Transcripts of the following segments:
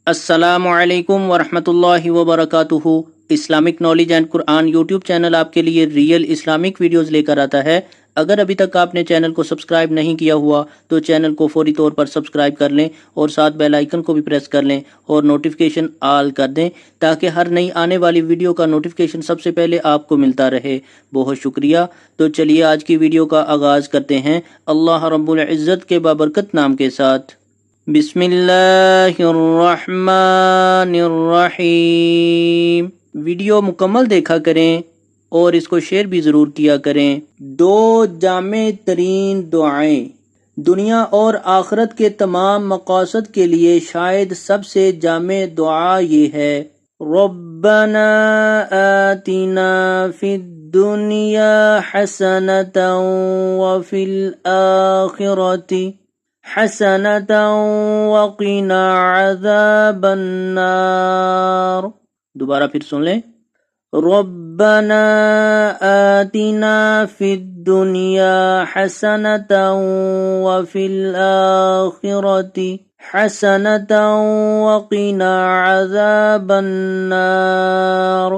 السلام علیکم ورحمۃ اللہ وبرکاتہ۔ Islamic knowledge and Quran YouTube channel آپ کے لیے ریئل اسلامک ویڈیوز لے کر آتا ہے۔ اگر ابھی تک آپ نے چینل کو سبسکرائب نہیں کیا ہوا تو چینل کو فوری طور پر سبسکرائب کر لیں اور ساتھ بیل آئیکن کو بھی پریس کر لیں اور نوٹیفیکیشن آل کر دیں تاکہ ہر نئی آنے والی ویڈیو کا نوٹیفیکیشن سب سے پہلے آپ کو ملتا رہے۔ بہت شکریہ۔ تو چلیے آج کی ویڈیو کا آغاز کرتے ہیں اللہ رب العزت کے بابرکت نام کے ساتھ۔ بسم اللہ الرحمن الرحیم۔ ویڈیو مکمل دیکھا کریں اور اس کو شیئر بھی ضرور کیا کریں۔ دو جامع ترین دعائیں دنیا اور آخرت کے تمام مقاصد کے لیے شاید سب سے جامع دعا یہ ہے، ربنا آتنا فی الدنیا حسنۃ وفی الآخرۃ حسنۃ وقنا عذاب النار۔ دوبارہ پھر سن لیں، ربنا آتنا فی الدنیا حسنۃ وفی الآخرۃ حسنۃ وقنا عذاب النار۔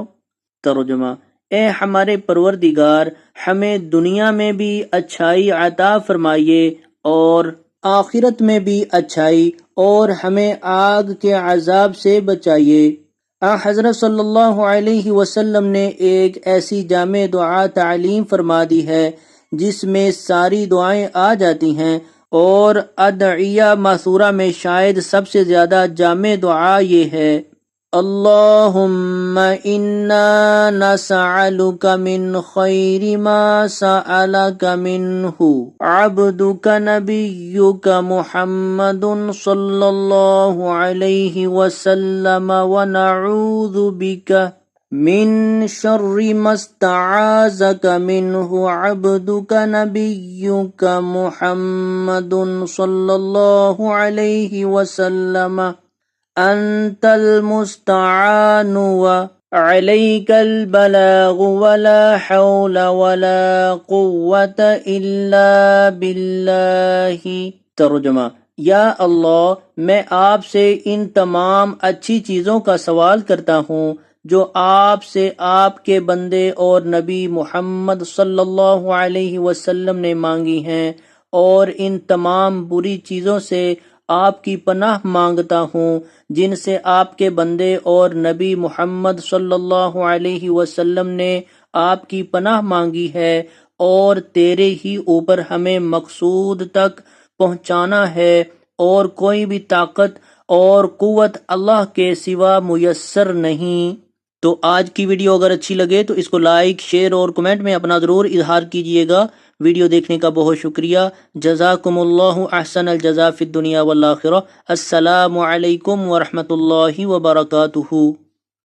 ترجمہ، اے ہمارے پروردگار، ہمیں دنیا میں بھی اچھائی عطا فرمائیے اور آخرت میں بھی اچھائی، اور ہمیں آگ کے عذاب سے بچائیے۔ حضرت صلی اللہ علیہ وسلم نے ایک ایسی جامع دعا تعلیم فرما دی ہے جس میں ساری دعائیں آ جاتی ہیں، اور ادعیہ ماثورہ میں شاید سب سے زیادہ جامع دعا یہ ہے، اللہم انا نسألک من خیر ما سألک منہ عبدک نبیک محمد صلی اللہ علیہ وسلم ونعوذ بک من شر ما استعاذک منہ عبدک نبیک محمد صلی اللہ علیہ وسلم انت المستعان وعلیک البلاغ ولا حول ولا قوة الا باللہ۔ ترجمہ، یا اللہ، میں آپ سے ان تمام اچھی چیزوں کا سوال کرتا ہوں جو آپ سے آپ کے بندے اور نبی محمد صلی اللہ علیہ وسلم نے مانگی ہیں، اور ان تمام بری چیزوں سے آپ کی پناہ مانگتا ہوں جن سے آپ کے بندے اور نبی محمد صلی اللہ علیہ وسلم نے آپ کی پناہ مانگی ہے، اور تیرے ہی اوپر ہمیں مقصود تک پہنچانا ہے، اور کوئی بھی طاقت اور قوت اللہ کے سوا میسر نہیں۔ تو آج کی ویڈیو اگر اچھی لگے تو اس کو لائک، شیئر اور کمنٹ میں اپنا ضرور اظہار کیجئے گا۔ ویڈیو دیکھنے کا بہت شکریہ۔ جزاکم اللہ احسن الجزاء فی الدنیا والآخرہ۔ السلام علیکم ورحمۃ اللہ وبرکاتہ۔